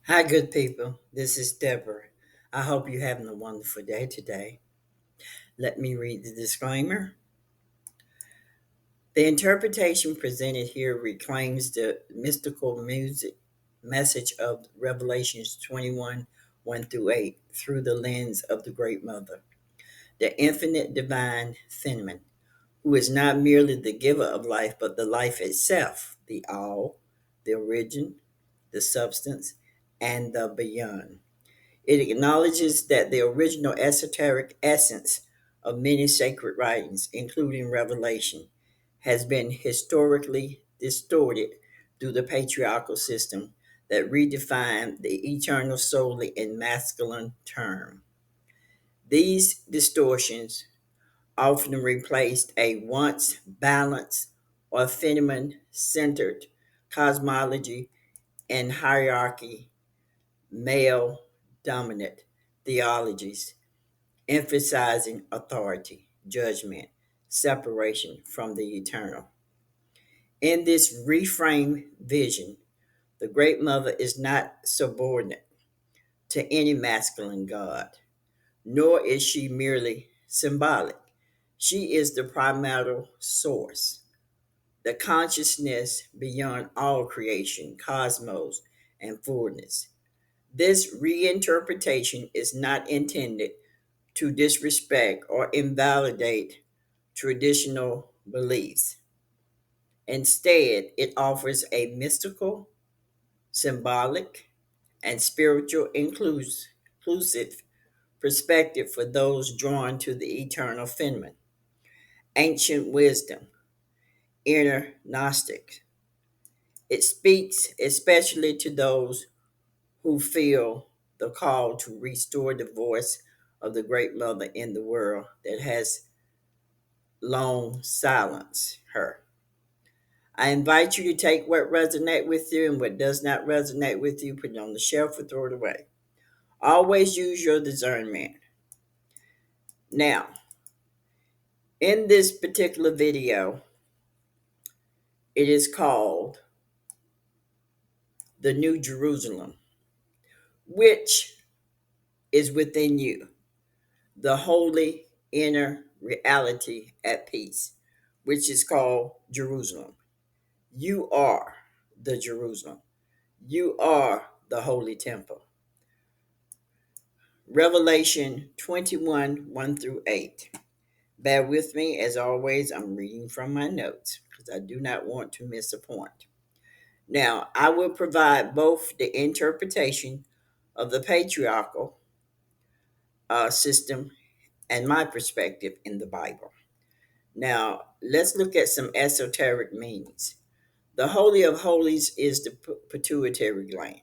Hi, good people. This is Deborah. I hope you're having a wonderful day today. Let me read the disclaimer. The interpretation presented here reclaims the mystical music message of Revelations 21 1 through 8 through the lens of the Great Mother, the infinite divine feminine, who is not merely the giver of life, but the life itself, the all, the origin, the substance, and the beyond. It acknowledges that the original esoteric essence of many sacred writings, including Revelation, has been historically distorted through the patriarchal system that redefined the eternal solely in masculine term. These distortions often replaced a once balanced or feminine centered cosmology and hierarchy, male dominant theologies, emphasizing authority, judgment, separation from the eternal. In this reframed vision, the Great Mother is not subordinate to any masculine god, nor is she merely symbolic. She is the primordial source, the consciousness beyond all creation, cosmos, and fullness. This reinterpretation is not intended to disrespect or invalidate traditional beliefs. Instead, it offers a mystical, symbolic, and spiritual inclusive perspective for those drawn to the eternal feminine. Ancient wisdom, inner Gnostic. It speaks especially to those who feel the call to restore the voice of the Great Mother in the world that has long silenced her. I invite you to take what resonates with you and what does not resonate with you, put it on the shelf or throw it away. Always use your discernment. Now, in this particular video, it is called the New Jerusalem, which is within you, the holy inner reality at peace, which is called Jerusalem. You are the Jerusalem. You are the holy temple. Revelation 21 1 through 8. Bear with me, as always, I'm reading from my notes because I do not want to miss a point. Now, I will provide both the interpretation of the patriarchal system and my perspective in the Bible. Now, let's look at some esoteric meanings. The Holy of Holies is the pituitary gland.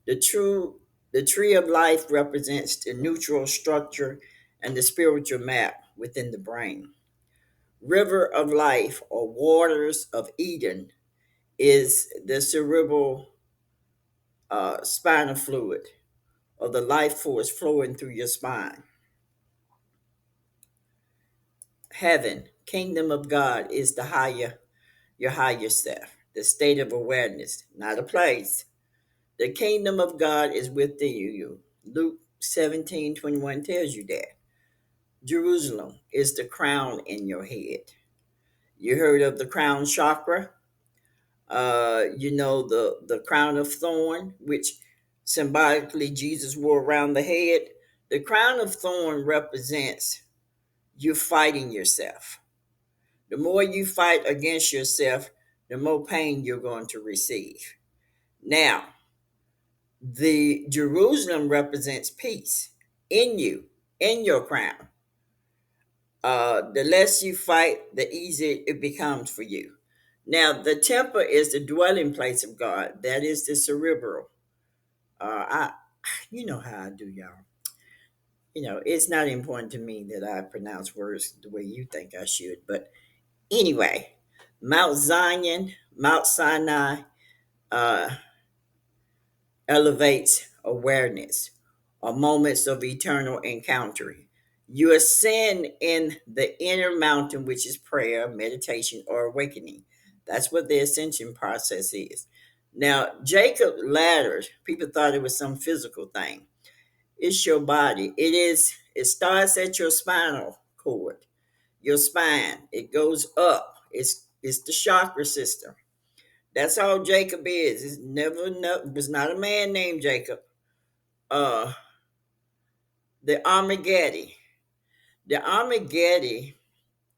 The true the tree of life represents the neutral structure and the spiritual map within the brain. River of life or waters of Eden is the cerebral spinal fluid or the life force flowing through your spine. Heaven, kingdom of God is your higher self, the state of awareness, not a place. The kingdom of God is within you. Luke 17:21 tells you that. Jerusalem is the crown in your head. You heard of the crown chakra? The crown of thorn, which symbolically Jesus wore around the head. The crown of thorn represents you fighting yourself. The more you fight against yourself, the more pain you're going to receive. Now, the Jerusalem represents peace in you, in your crown. The less you fight, the easier it becomes for you. Now, the temple is the dwelling place of God. That is the cerebral. I, you know how I do, y'all. It's not important to me that I pronounce words the way you think I should. But anyway, Mount Zion, Mount Sinai, uh, elevates awareness or moments of eternal encounter. You ascend in the inner mountain, which is prayer, meditation, or awakening. That's what the ascension process is. Now, Jacob ladder, people thought it was some physical thing. It's your body. It starts at your spinal cord, your spine. It goes up. It's the chakra system. That's all Jacob is. It's never no, was not a man named Jacob. Uh the Armageddon. The Armageddon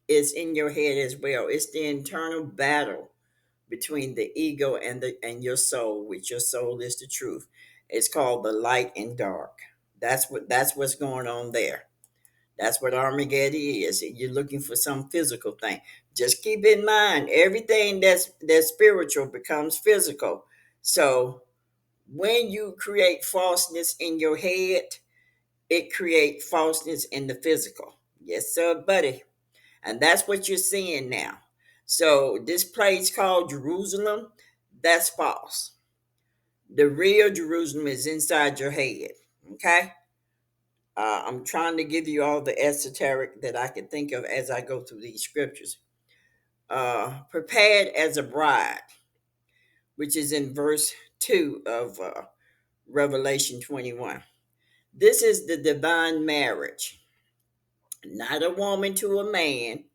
is in your head as well. It's the internal battle between the ego and your soul, which your soul is the truth. It's called the light and dark. That's what's going on there. That's what Armageddon is. You're looking for some physical thing. Just keep in mind, everything that's spiritual becomes physical. So when you create falseness in your head, it creates falseness in the physical. Yes, sir, buddy. And that's what you're seeing now. So this place called Jerusalem, that's false. The real Jerusalem is inside your head. Okay? I'm trying to give you all the esoteric that I can think of as I go through these scriptures. Prepared as a bride, which is in verse 2 of Revelation 21. This is the divine marriage, not a woman to a man,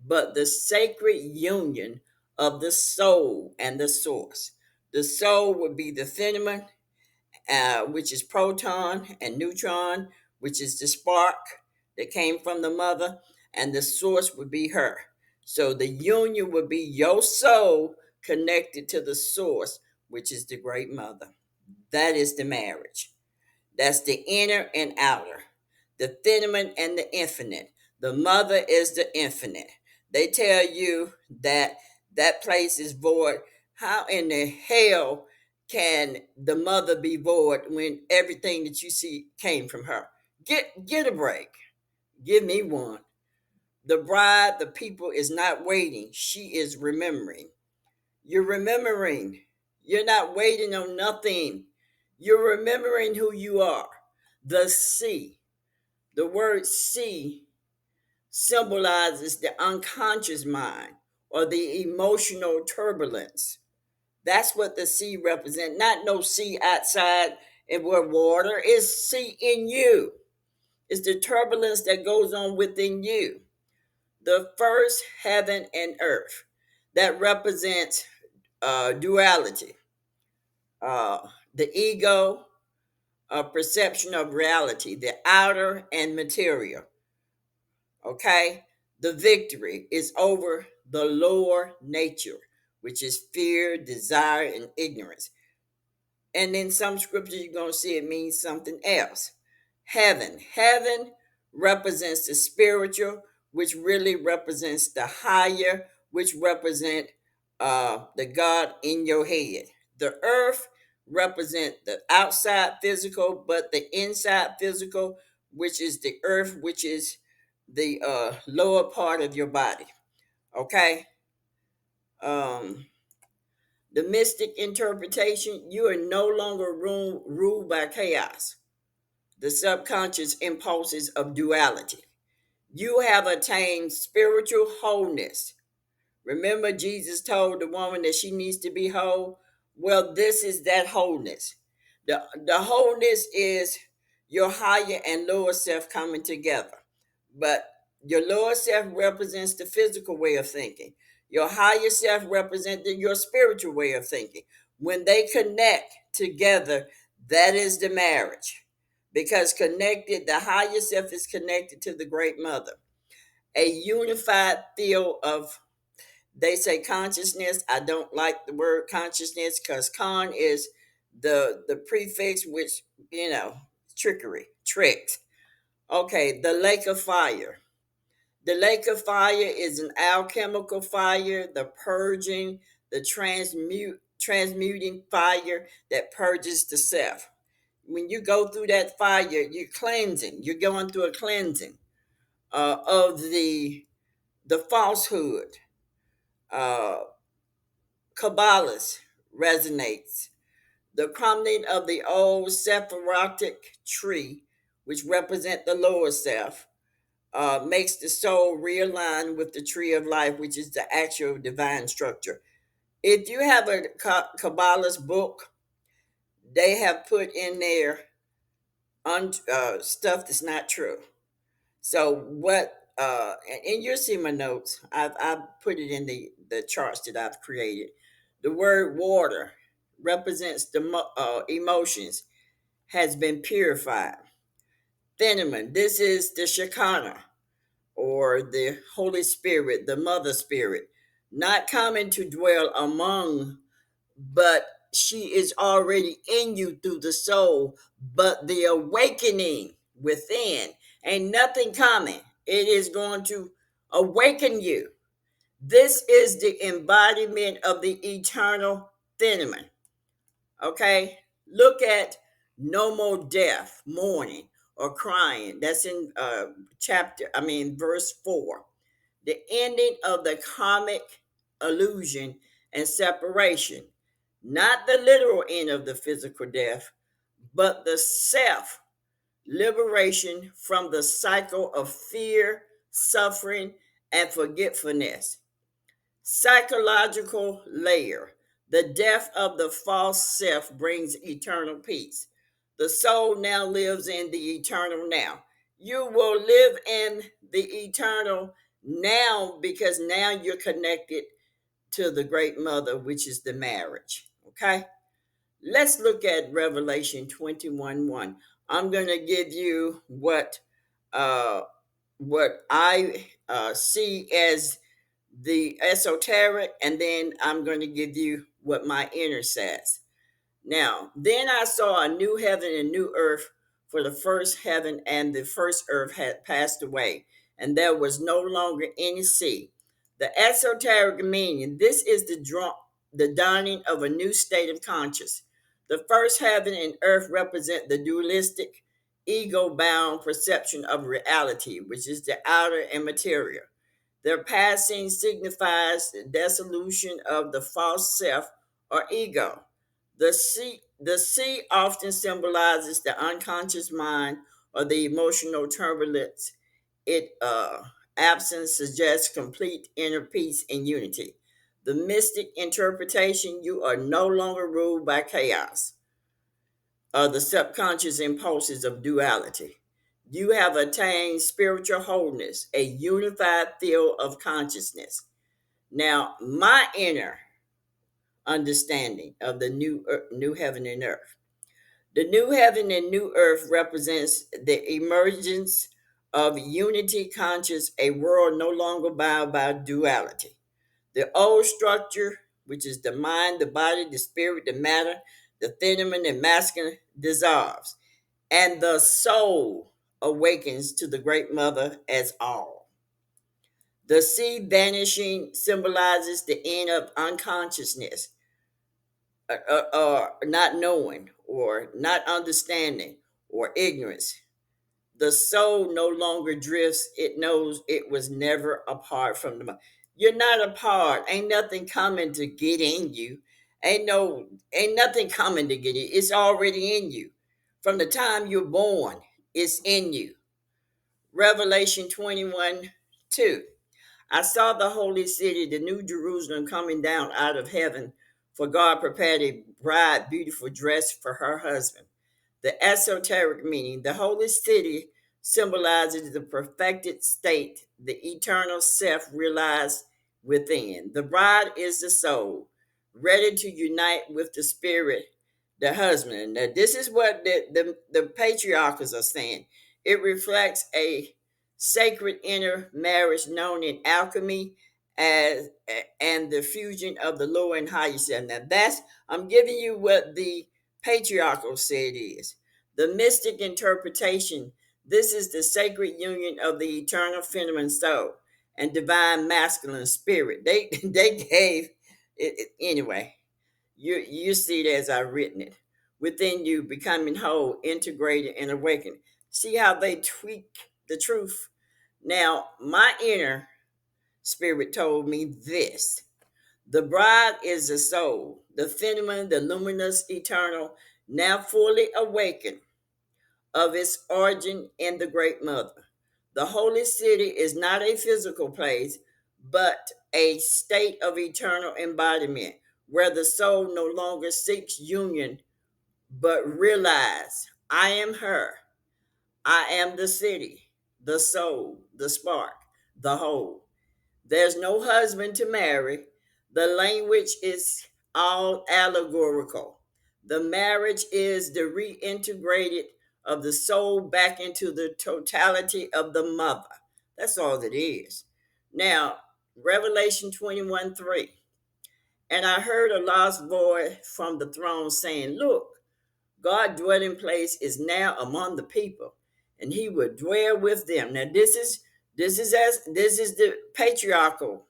but the sacred union of the soul and the source. The soul would be the feminine, which is proton, and neutron, which is the spark that came from the mother, and the source would be her. So the union would be your soul connected to the source, which is the great mother. That is the marriage. That's the inner and outer, the phenomenon and the infinite. The mother is the infinite. They tell you that that place is void. How in the hell can the mother be void when everything that you see came from her? Get a break. Give me one. The bride, the people is not waiting. She is remembering. You're remembering. You're not waiting on nothing. You're remembering who you are. The sea. The word sea symbolizes the unconscious mind or the emotional turbulence. That's what the sea represents. Not no sea outside and where water is sea in you. It's the turbulence that goes on within you. The first heaven and earth that represents duality, the ego, perception of reality, the outer and material. Okay, the victory is over the lower nature, which is fear, desire, and ignorance. And in some scriptures, you're going to see it means something else. Heaven represents the spiritual, which really represents the higher, which represent the God in your head. The earth represent the outside physical, but the inside physical, which is the earth, which is the lower part of your body. Okay. um the mystic interpretation, you are no longer ruled by chaos, the subconscious impulses of duality. You have attained spiritual wholeness. Remember, Jesus told the woman that she needs to be whole? Well, this is that wholeness. The wholeness is your higher and lower self coming together. But your lower self represents the physical way of thinking. Your higher self represents your spiritual way of thinking. When they connect together, that is the marriage. Because connected, the higher self is connected to the great mother. A unified field of, they say consciousness. I don't like the word consciousness because con is the prefix, which, trickery, tricks. Okay, the lake of fire. The lake of fire is an alchemical fire, the purging, the transmuting fire that purges the self. When you go through that fire, you're cleansing. You're going through a cleansing of the falsehood. Uh, Kabbalist resonates. The crumbling of the old sephirotic tree, which represent the lower self, makes the soul realign with the tree of life, which is the actual divine structure. If you have a Kabbalah's book, they have put in there stuff that's not true. So what? And you'll see my notes. I've put it in the charts that I've created. The word water represents the emotions has been purified. Thenemin, this is the Shekinah or the Holy Spirit, the Mother Spirit, not coming to dwell among, but she is already in you through the soul. But the awakening within, ain't nothing coming. It is going to awaken you. This is the embodiment of the eternal Thenemin. Okay, look at no more death, mourning, or crying. That's in verse 4. The ending of the karmic illusion and separation, not the literal end of the physical death, but the self liberation from the cycle of fear, suffering, and forgetfulness. Psychological layer. The death of the false self brings eternal peace. The soul now lives in the eternal now. You will live in the eternal now because now you're connected to the great mother, which is the marriage. Okay? Let's look at Revelation 21:1. I'm going to give you uh, what I see as the esoteric, and then I'm going to give you what my inner says. Now, then I saw a new heaven and new earth, for the first heaven and the first earth had passed away, and there was no longer any sea. The esoteric meaning, this is the dawning of a new state of conscious. The first heaven and earth represent the dualistic, ego bound perception of reality, which is the outer and material. Their passing signifies the dissolution of the false self or ego. The sea often symbolizes the unconscious mind or the emotional turbulence. It absence suggests complete inner peace and unity. The mystic interpretation, you are no longer ruled by chaos or the subconscious impulses of duality. You have attained spiritual wholeness, a unified field of consciousness. Now, my inner understanding of the new heaven and earth. The new heaven and new earth represents the emergence of unity conscious, a world no longer bound by duality. The old structure, which is the mind, the body, the spirit, the matter, the feminine and masculine, dissolves, and the soul awakens to the great mother as all. The sea vanishing symbolizes the end of unconsciousness, or not knowing, or not understanding, or ignorance. The soul no longer drifts, it knows it was never apart from the mind. You're not apart. Ain't nothing coming to get in you. Ain't nothing coming to get in. It's already in you. From the time you're born, it's in you. Revelation 21:2. I saw the holy city, the new Jerusalem, coming down out of heaven, for God prepared a bride beautiful dress for her husband. The esoteric meaning, the holy city symbolizes the perfected state, the eternal self realized within. The bride is the soul, ready to unite with the spirit, the husband. Now, this is what the patriarchals are saying. It reflects a sacred inner marriage known in alchemy as and the fusion of the lower and higher self. Now, that's I'm giving you what the patriarchal said is. The mystic interpretation, this is the sacred union of the eternal feminine soul and divine masculine spirit. They gave anyway. You see it as I've written it. Within you, becoming whole, integrated, and awakened. See how they tweak the truth? Now, my inner spirit told me this. The bride is the soul, the feminine, the luminous, eternal, now fully awakened of its origin in the Great Mother. The holy city is not a physical place, but a state of eternal embodiment where the soul no longer seeks union, but realize I am her. I am the city, the soul, the spark, the whole. There's no husband to marry. The language is all allegorical. The marriage is the reintegrated of the soul back into the totality of the mother. That's all it is. Now, Revelation 21:3. And I heard a lost voice from the throne saying, Look, God's dwelling place is now among the people, and he will dwell with them. Now this is the patriarchal,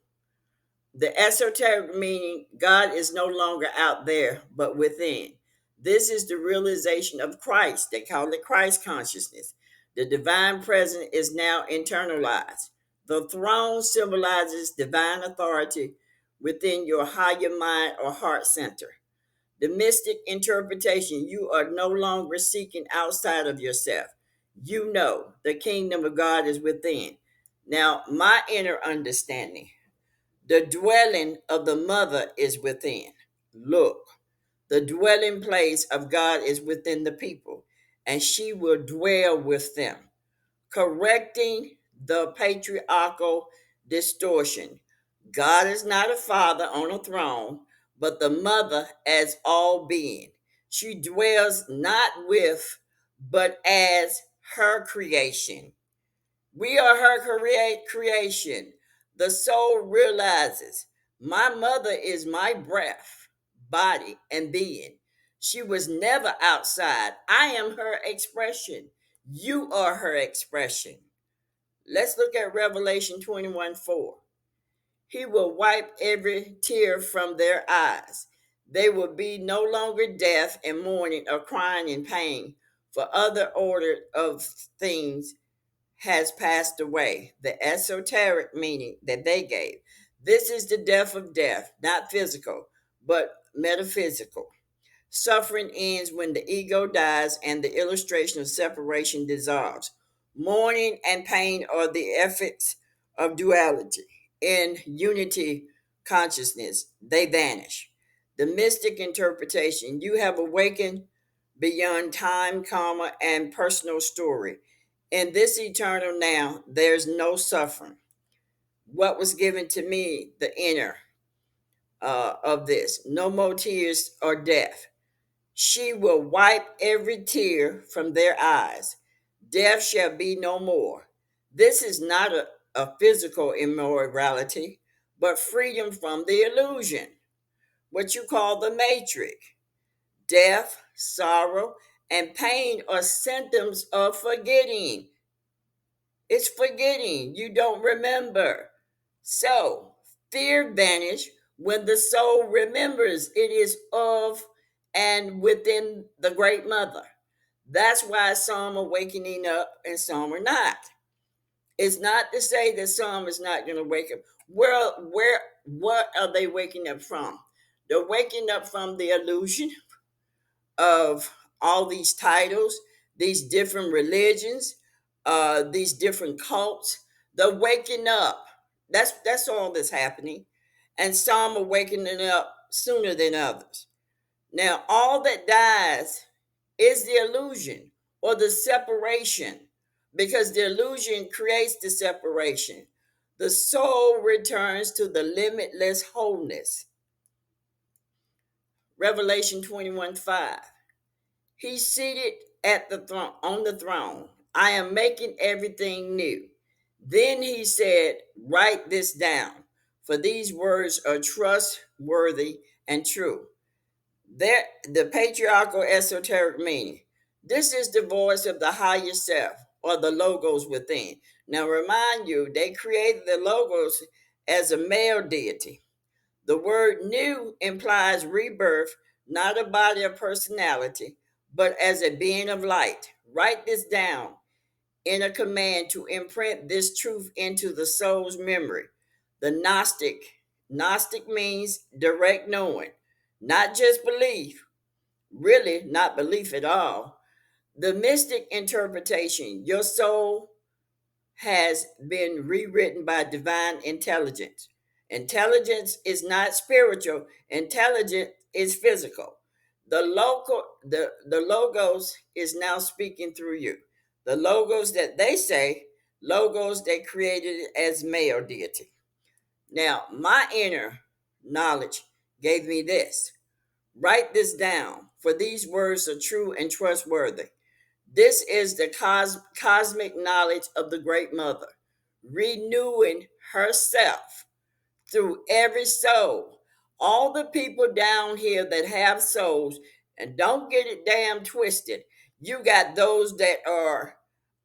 the esoteric meaning God is no longer out there, but within. This is the realization of Christ. They call it Christ consciousness. The divine presence is now internalized. The throne symbolizes divine authority within your higher mind or heart center. The mystic interpretation, you are no longer seeking outside of yourself. You know the kingdom of God is within. Now, my inner understanding, the dwelling of the mother is within. Look, the dwelling place of God is within the people, and she will dwell with them, correcting the patriarchal distortion. God is not a father on a throne, but the mother as all being. She dwells not with, but as her creation. We are her creation. The soul realizes my mother is my breath, body, and being. She was never outside. I am her expression. You are her expression. Let's look at Revelation 21:4. He will wipe every tear from their eyes. They will be no longer deaf and mourning or crying in pain, for other order of things has passed away. The esoteric meaning that they gave. This is the death of death, not physical, but metaphysical. Suffering ends when the ego dies and the illustration of separation dissolves. Mourning and pain are the effects of duality. In unity consciousness, they vanish. The mystic interpretation, you have awakened beyond time, karma, and personal story. In this eternal now, there's no suffering. What was given to me, the inner of this, no more tears or death. She will wipe every tear from their eyes. Death shall be no more. This is not a physical immorality, but freedom from the illusion, what you call the matrix. Death, sorrow, and pain are symptoms of forgetting. It's forgetting. You don't remember. So, fear vanishes when the soul remembers it is of and within the great mother. That's why some are waking up and some are not. It's not to say that some is not going to wake up. What are they waking up from? They're waking up from the illusion of all these titles, these different religions, these different cults. They're waking up. That's all that's happening, and some are waking up sooner than others. Now, all that dies is the illusion or the separation, because the illusion creates the separation. The soul returns to the limitless wholeness. Revelation 21:5. He's seated at the throne on the throne. I am making everything new. Then he said, Write this down, for these words are trustworthy and true. The patriarchal esoteric meaning. This is the voice of the higher self, or the logos within. Now remind you, they created the logos as a male deity. The word new implies rebirth, not a body or personality, but as a being of light. Write this down in a command to imprint this truth into the soul's memory. The Gnostic means direct knowing, not just belief, really not belief at all. The mystic interpretation, your soul has been rewritten by divine intelligence. Intelligence is not spiritual. Intelligence is physical. The logos is now speaking through you. The logos that they say, logos they created as male deity. Now, my inner knowledge gave me this. Write this down, for these words are true and trustworthy. This is the cosmic knowledge of the Great Mother, renewing herself through every soul. All the people down here that have souls, and don't get it damn twisted. You got those that are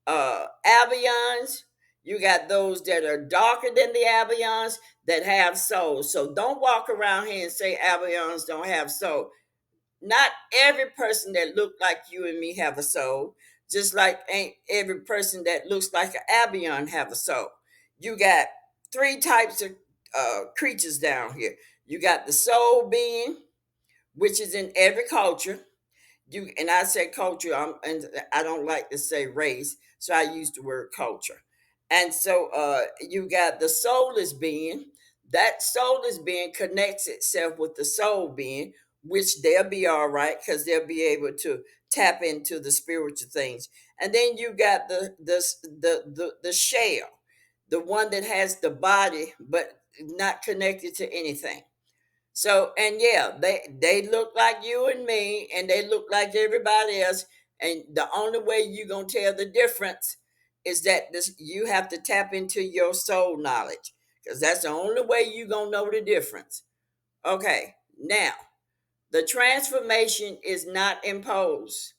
abions. You got those that are darker than the abions that have souls. So don't walk around here and say abions don't have soul. Not every person that look like you and me have a soul, just like ain't every person that looks like an abion have a soul. You got three types of creatures down here. You got the soul being, which is in every culture. You and I say culture, and I don't like to say race, so I use the word culture. And so you got the soulless being. That soulless being connects itself with the soul being, which they'll be all right because they'll be able to tap into the spiritual things. And then you got the shell, the one that has the body but not connected to anything. So, and yeah, they look like you and me, and they look like everybody else. And the only way you're gonna tell the difference is that this you have to tap into your soul knowledge, because that's the only way you're gonna know the difference. Okay, now the transformation is not imposed;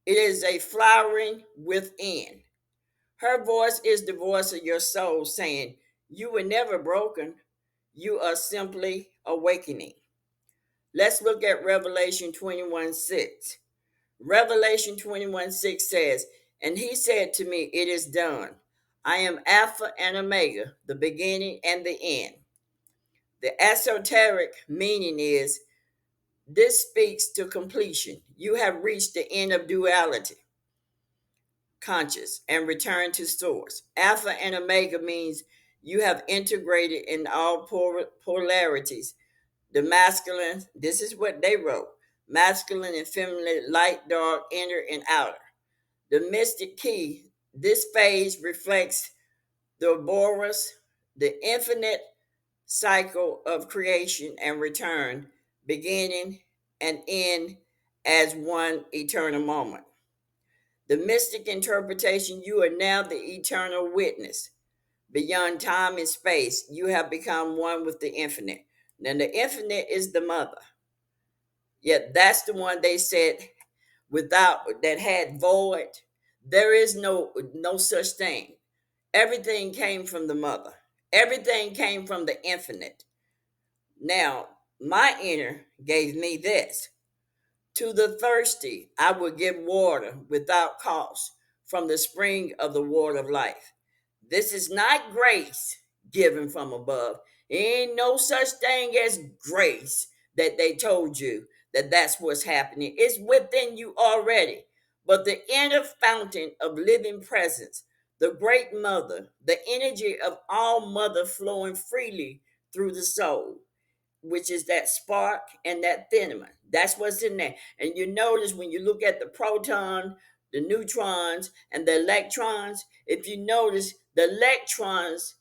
it is a flowering within. Her voice is the voice of your soul saying, "You were never broken. You are simply awakening." Let's look at Revelation 21:6. Revelation 21:6 says, "And he said to me, it is done. I am Alpha and Omega, the beginning and the end." The esoteric meaning is this speaks to completion. You have reached the end of duality, conscious, and returned to source. Alpha and Omega means you have integrated in all polarities. The masculine, this is what they wrote: masculine and feminine, light, dark, inner, and outer. The mystic key, this phase reflects the Boros, the infinite cycle of creation and return, beginning and end as one eternal moment. The mystic interpretation, you are now the eternal witness. Beyond time and space, you have become one with the infinite. Now, the infinite is the mother. Yet that's the one they said without that had void. There is no such thing. Everything came from the mother. Everything came from the infinite. Now, my inner gave me this. To the thirsty, I will give water without cost from the spring of the water of life. This is not grace given from above. Ain't no such thing as grace that they told you that that's what's happening. It's within you already. But the inner fountain of living presence, the great mother, the energy of all mother flowing freely through the soul, which is that spark and that thinner. That's what's in there. And you notice when you look at the proton, the neutrons, and the electrons, if you notice, the electrons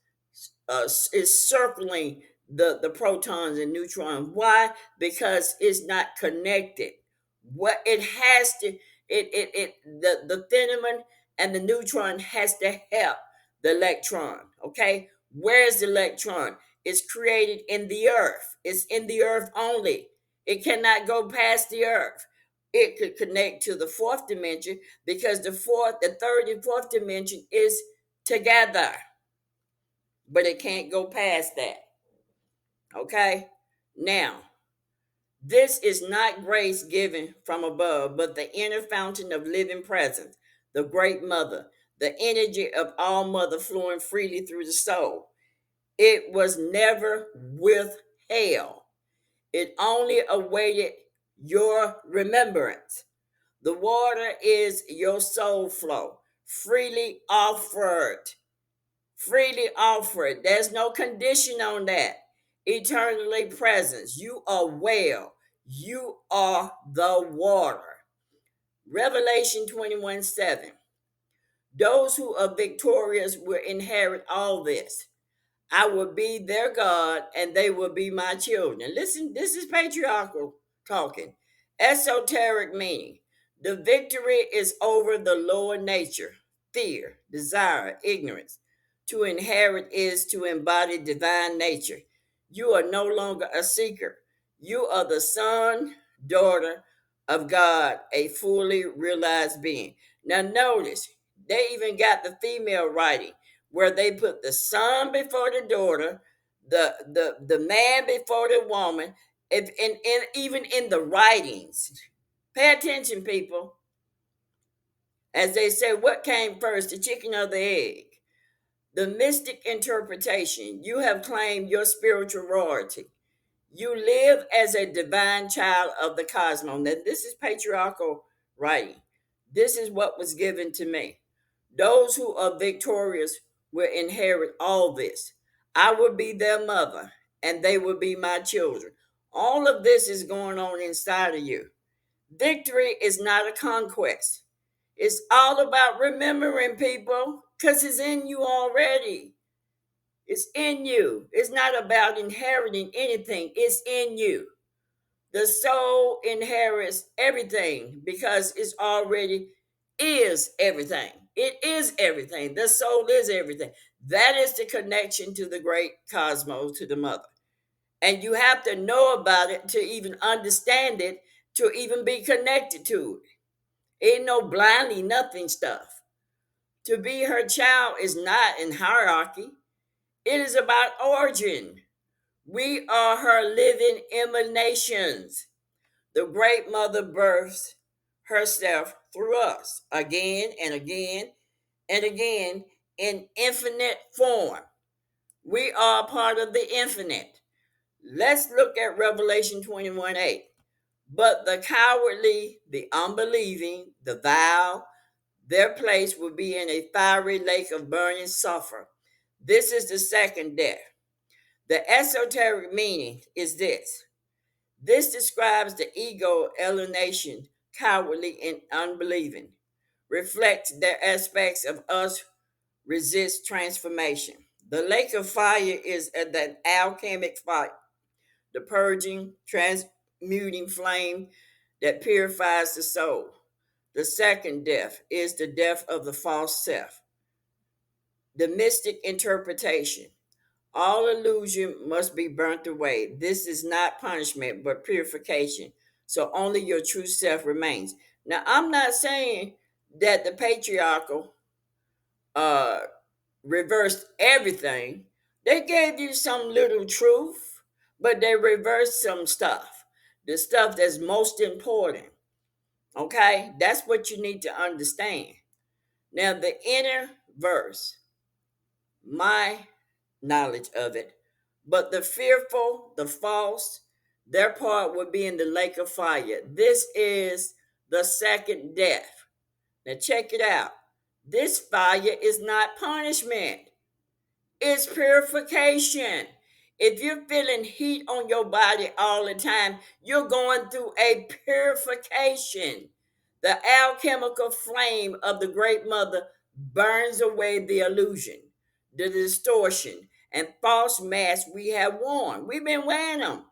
is circling the protons and neutrons. Why? Because it's not connected. What it has to, the thermal and the neutron has to help the electron. Okay, where's the electron? It's created in the earth. It's in the earth only. It cannot go past the earth. It could connect to the fourth dimension because the third and fourth dimension is together, but it can't go past that. Okay? Now, this is not grace given from above, but the inner fountain of living presence, the great mother, the energy of all mother flowing freely through the soul. It was never withheld. It only awaited your remembrance. The water is your soul flow, freely offered. Freely offered. There's no condition on that. eternally present. You are well. You are the water. Revelation 21:7. Those who are victorious will inherit all this. I will be their God and they will be my children. Listen, this is patriarchal talking. Esoteric meaning. The victory is over the lower nature, fear, desire, ignorance. To inherit is to embody divine nature. You are no longer a seeker. You are the son, daughter of God, a fully realized being. Now, notice, they even got the female writing where they put the son before the daughter, the man before the woman, and even in the writings. Pay attention, people. As they say, what came first, the chicken or the egg? The mystic interpretation. You have claimed your spiritual royalty. You live as a divine child of the cosmos. Now, this is patriarchal writing. This is what was given to me. Those who are victorious will inherit all this. I will be their mother, and they will be my children. All of this is going on inside of you. Victory is not a conquest. It's all about remembering, people, because it's in you already. It's in you. It's not about inheriting anything, it's in you. The soul inherits everything because it's already is everything. It is everything. The soul is everything. That is the connection to the great cosmos, to the mother. And you have to know about it to even understand it, to even be connected to it. Ain't no blindly nothing stuff. To be her child is not in hierarchy. It is about origin. We are her living emanations. The great mother births herself through us again and again and again in infinite form. We are part of the infinite. Let's look at Revelation 21:8. But the cowardly, the unbelieving, the vile, their place will be in a fiery lake of burning sulfur. This is the second death. The esoteric meaning is this. This describes the ego alienation, cowardly and unbelieving, reflects their aspects of us resist transformation. The lake of fire is the alchemic fire, the purging, transmuting flame that purifies the soul. The second death is the death of the false self. The mystic interpretation. All illusion must be burnt away. This is not punishment, but purification. So only your true self remains. Now, I'm not saying that the patriarchal uh, reversed everything. They gave you some little truth, but they reversed some stuff. The stuff that's most important. Okay? That's what you need to understand. Now, the inner verse, my knowledge of it. But the fearful, the false, their part would be in the lake of fire. This is the second death. Now, check it out. This fire is not punishment, it's purification. If you're feeling heat on your body all the time, you're going through a purification. The alchemical flame of the Great Mother burns away the illusion, the distortion, and false masks we have worn. We've been wearing them.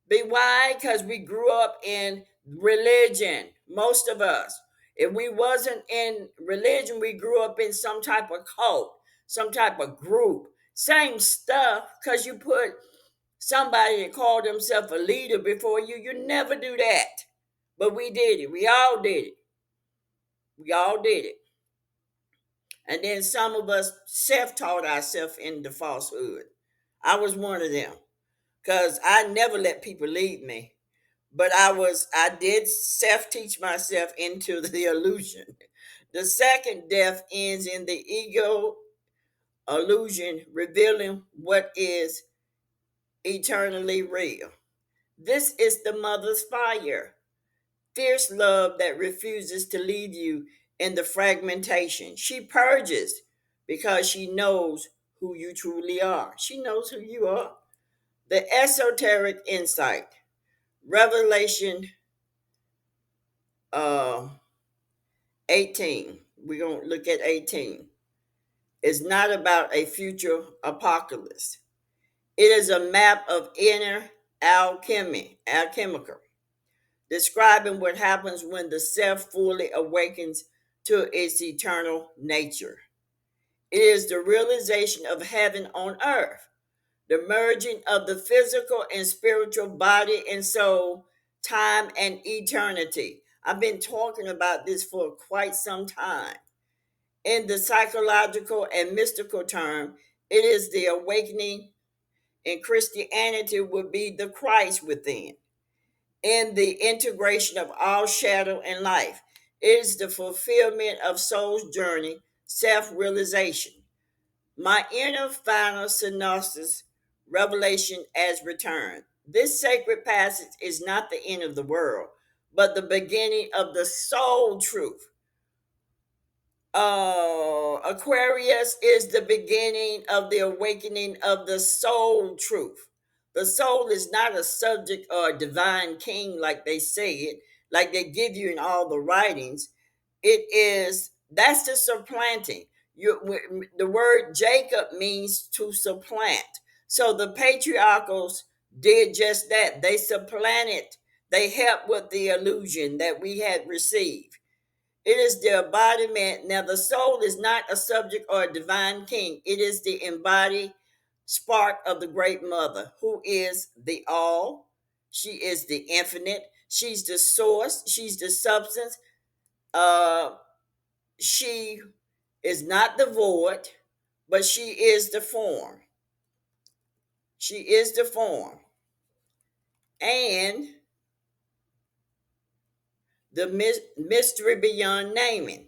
Be why? Because we grew up in religion, most of us. If we wasn't in religion, we grew up in some type of cult, some type of group. Same stuff, because you put somebody that called themselves a leader before you. You never do that. But we did it. We all did it. We all did it. And then some of us self-taught ourselves into falsehood. I was one of them. Because I never let people lead me. But I did self-teach myself into the illusion. The second death ends in the ego illusion, revealing what is eternally real. This is the mother's fire, fierce love that refuses to leave you in the fragmentation. She purges because she knows who you truly are. She knows who you are. The esoteric insight, Revelation uh, 18. We're going to look at 18. Is not about a future apocalypse. It is a map of inner alchemical, describing what happens when the self fully awakens to its eternal nature. It is the realization of heaven on earth, the merging of the physical and spiritual body and soul, time and eternity. I've been talking about this for quite some time. In the psychological and mystical term, it is the awakening in Christianity would be the Christ within. In the integration of all shadow and life, it is the fulfillment of soul's journey, self-realization. My inner final synopsis, revelation as return. This sacred passage is not the end of the world, but the beginning of the soul truth. Aquarius is the beginning of the awakening of the soul truth. The soul is not a subject or a divine king like they say it, like they give you in all the writings. It is that's the supplanting. The word Jacob means to supplant. So the patriarchals did just that. They supplanted. They helped with the illusion that we had received. It is the embodiment. Now, the soul is not a subject or a divine king. It is the embodied spark of the great mother, who is the all. She is the infinite. She's the source. She's the substance. Uh, she is not the void, but she is the form. She is the form. And the mystery beyond naming.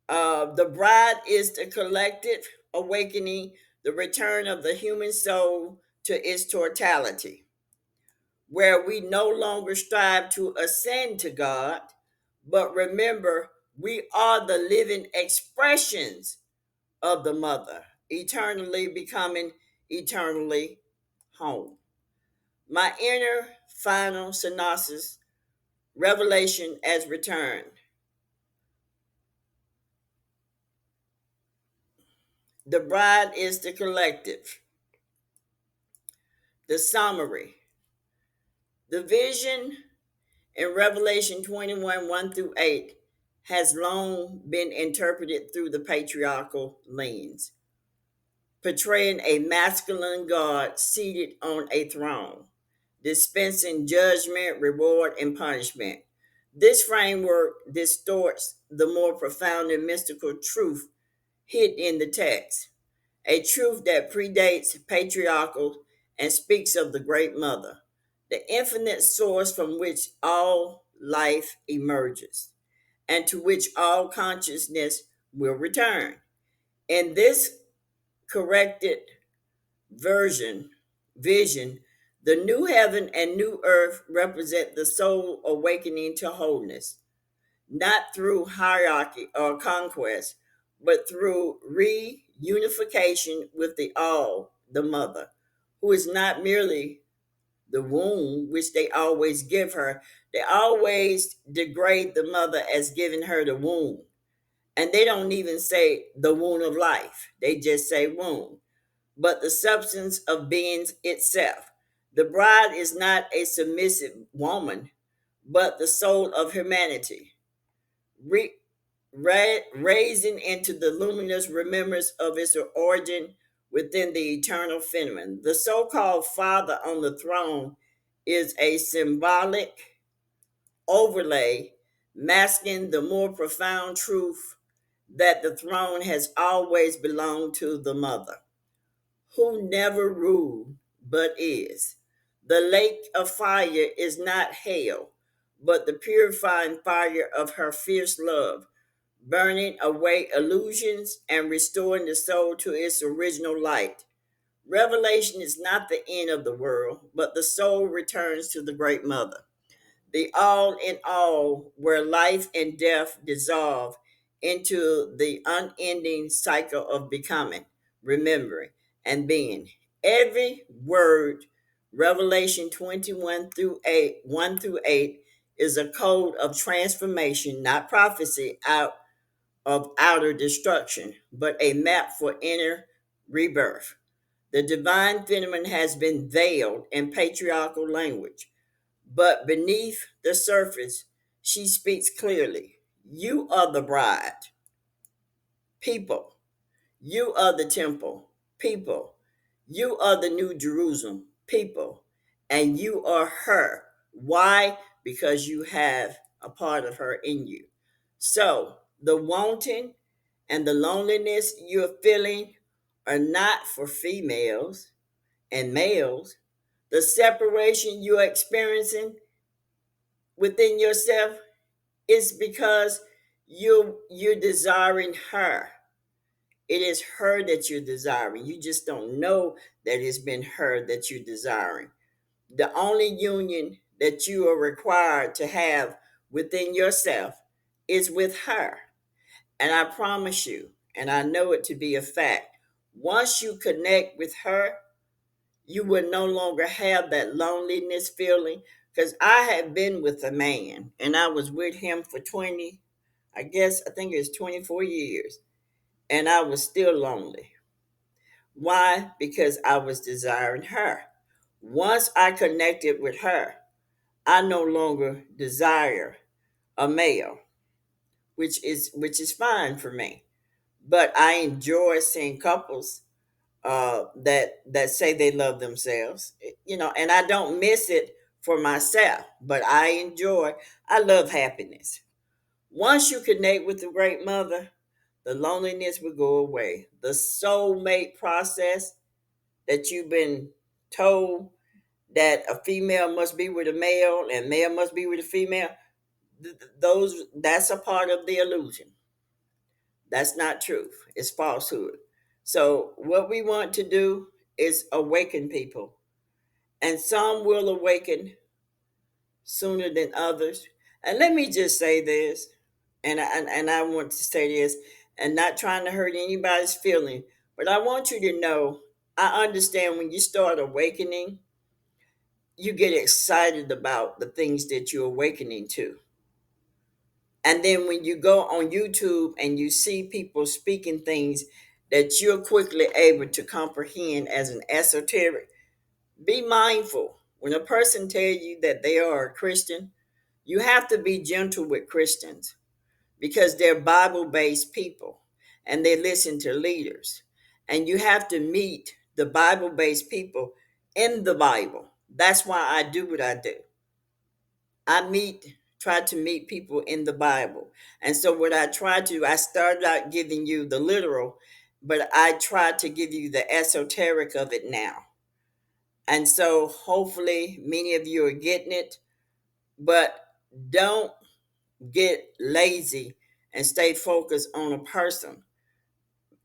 The bride is the collective awakening, the return of the human soul to its totality, where we no longer strive to ascend to God, but remember we are the living expressions of the mother, eternally becoming eternally home. My inner final synopsis, revelation as return. The bride is the collective. The summary. The vision in Revelation 21 1 through 8 has long been interpreted through the patriarchal lens, portraying a masculine God seated on a throne, dispensing judgment, reward, and punishment. This framework distorts the more profound and mystical truth hidden in the text, a truth that predates patriarchal and speaks of the Great Mother, the infinite source from which all life emerges, and to which all consciousness will return. In this corrected version, vision, the new heaven and new earth represent the soul awakening to wholeness, not through hierarchy or conquest, but through reunification with the all, the mother, who is not merely the womb, which they always give her. They always degrade the mother as giving her the womb. And they don't even say the womb of life, they just say womb, but the substance of beings itself. The bride is not a submissive woman, but the soul of humanity re- raising into the luminous remembrance of its origin within the eternal feminine. The so called Father on the throne is a symbolic overlay masking the more profound truth that the throne has always belonged to the Mother, who never ruled but is. The lake of fire is not hell, but the purifying fire of her fierce love, burning away illusions and restoring the soul to its original light. Revelation is not the end of the world, but the soul returns to the Great Mother, the all in all, where life and death dissolve into the unending cycle of becoming, remembering, and being. Every word Revelation 21 through 8, 1 through 8 is a code of transformation, not prophecy out of outer destruction, but a map for inner rebirth. The divine feminine has been veiled in patriarchal language, but beneath the surface, she speaks clearly. You are the bride, people. You are the temple, people. You are the new Jerusalem, people. And you are her. Why? Because you have a part of her in you. So the wanting and the loneliness you're feeling are not for females and males. The separation you're experiencing within yourself is because you're desiring her. It is her that you're desiring. You just don't know that it's been her that you're desiring. The only union that you are required to have within yourself is with her. And I promise you, and I know it to be a fact, once you connect with her, you will no longer have that loneliness feeling. Because I had been with a man and I was with him for 20, I think it was 24 years, and I was still lonely. Why? Because I was desiring her. Once I connected with her, I no longer desire a male, which is fine for me. But I enjoy seeing couples that say they love themselves, and I don't miss it for myself. But I enjoy. I love happiness. Once you connect with the Great Mother, the loneliness will go away. The soulmate process that you've been told that a female must be with a male and male must be with a female, that's a part of the illusion. That's not truth. It's falsehood. So what we want to do is awaken people, and some will awaken sooner than others. And let me just say this, and I want to say this, and not trying to hurt anybody's feeling, but I want you to know, I understand when you start awakening, you get excited about the things that you're awakening to. And then when you go on YouTube and you see people speaking things that you're quickly able to comprehend as an esoteric, be mindful. When a person tells you that they are a Christian, you have to be gentle with Christians because they're Bible based people and they listen to leaders. And you have to meet the Bible based people in the Bible. That's why I do what I do. Try to meet people in the Bible. And so what I started out giving you the literal, but I try to give you the esoteric of it now. And so hopefully many of you are getting it, but don't get lazy and stay focused on a person,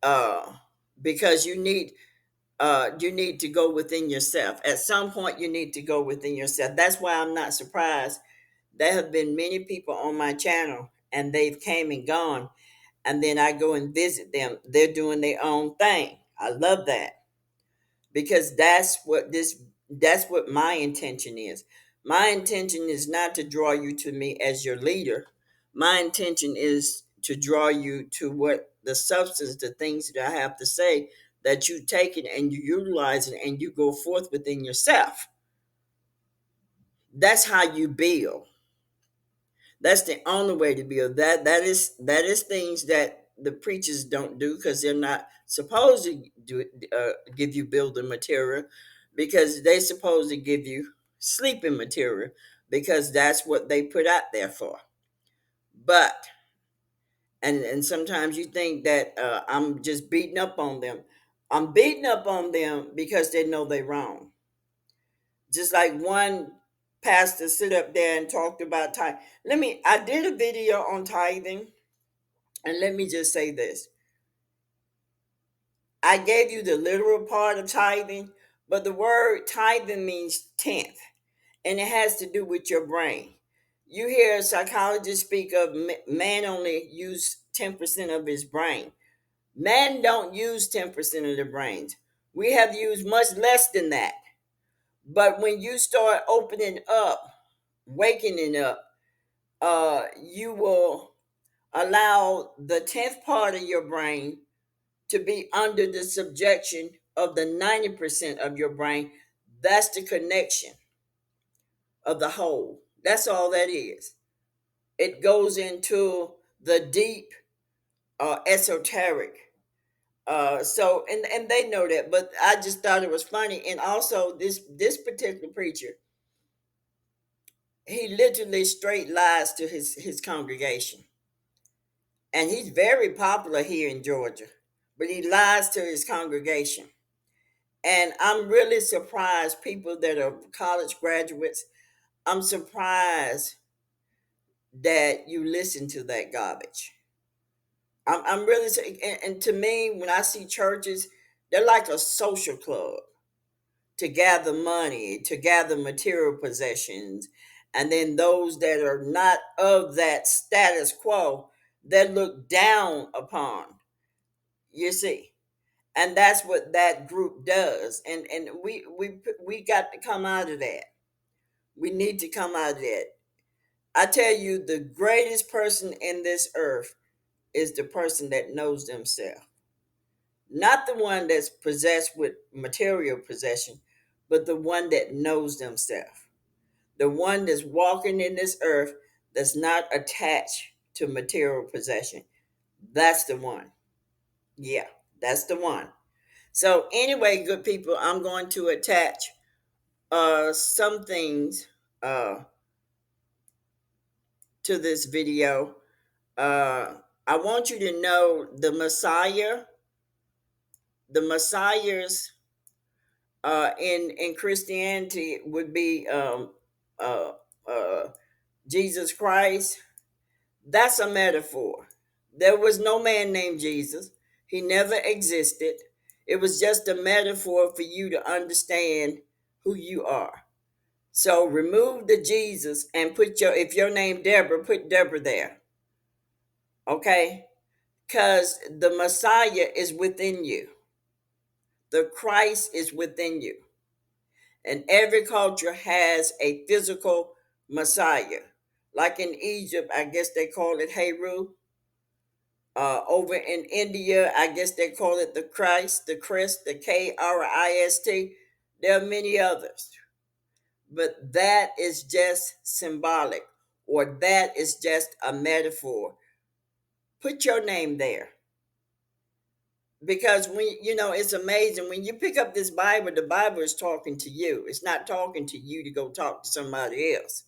uh, because you need to go within yourself. At some point you need to go within yourself. That's why I'm not surprised. There have been many people on my channel and they've came and gone, and then I go and visit them. They're doing their own thing. I love that because that's what my intention is. My intention is not to draw you to me as your leader. My intention is to draw you to what the substance, the things that I have to say, that you take it and you utilize it and you go forth within yourself. That's how you build. That's the only way to build. That is things that the preachers don't do because they're not supposed to give you building material, because they're supposed to give you sleeping material, because that's what they put out there for. But and sometimes you think that I'm just beating up on them. I'm beating up on them because they know they're wrong. Just like one pastor stood up there and talked about tithing. I did a video on tithing, and let me just say this. I gave you the literal part of tithing, but the word tithing means tenth, and it has to do with your brain. You hear psychologists speak of man only use 10% of his brain. Man don't use 10% of their brains. We have used much less than that. But when you start opening up, wakening up, you will allow the 10th part of your brain to be under the subjection of the 90% of your brain. That's the connection of the whole. That's all that is. It goes into the deep, esoteric. And they know that, but I just thought it was funny. And also, this particular preacher, he literally straight lies to his congregation, and he's very popular here in Georgia, but he lies to his congregation. And I'm really surprised, people that are college graduates, I'm surprised that you listen to that garbage. I'm really, and to me, when I see churches, they're like a social club to gather money, to gather material possessions. And then those that are not of that status quo, they're looked down upon, you see. And that's what that group does. And we got to come out of that. We need to come out of that. I tell you, the greatest person in this earth is the person that knows themselves. Not the one that's possessed with material possession, but the one that knows themselves. The one that's walking in this earth that's not attached to material possession. That's the one. Yeah, that's the one. So anyway, good people, I'm going to attach some things uh to this video. I want you to know the messiahs in Christianity would be uh, uh, Jesus Christ. That's a metaphor. There was no man named Jesus. He never existed. It was just a metaphor for you to understand who you are. So remove the Jesus and if your name Deborah, put Deborah there. Okay? Because the Messiah is within you. The Christ is within you. And every culture has a physical Messiah. Like in Egypt, I guess they call it Heru. Over in India, I guess they call it the Christ, the Christ, the Krist. There are many others. But that is just symbolic, or that is just a metaphor. Put your name there. Because it's amazing when you pick up this Bible, the Bible is talking to you. It's not talking to you to go talk to somebody else.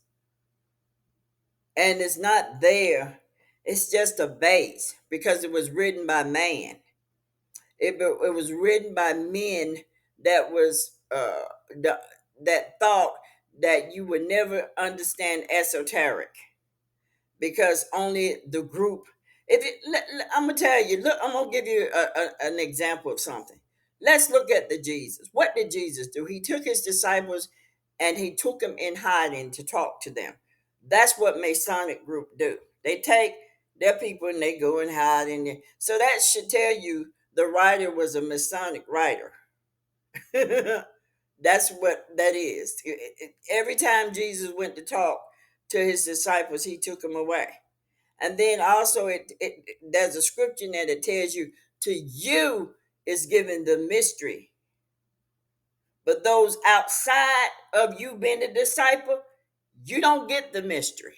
And it's not there. It's just a base because it was written by man. It was written by men that was the, that thought that you would never understand esoteric because only the group. I'm gonna tell you, look, I'm gonna give you an example of something. Let's look at the Jesus. What did Jesus do? He took his disciples and he took them in hiding to talk to them. That's what Masonic group do. They take their people and they go and hide in there. So that should tell you the writer was a Masonic writer. That's what that is. Every time Jesus went to talk to his disciples, he took them away. And then also, there's a scripture that it tells you, to you is given the mystery. But those outside of you being a disciple, you don't get the mystery.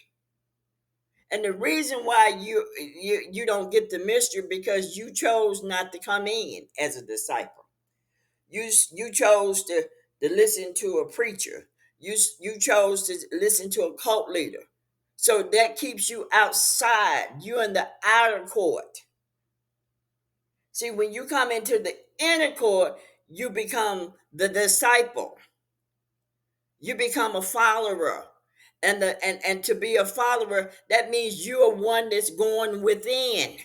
And the reason why you don't get the mystery because you chose not to come in as a disciple. You chose to listen to a preacher. You chose to listen to a cult leader. So that keeps you outside. You're in the outer court. See, when you come into the inner court, you become the disciple. You become a follower. And to be a follower, that means you are one that's going within.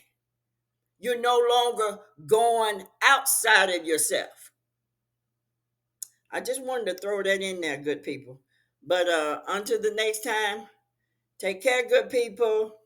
You're no longer going outside of yourself. I just wanted to throw that in there, good people. But until the next time, take care, good people.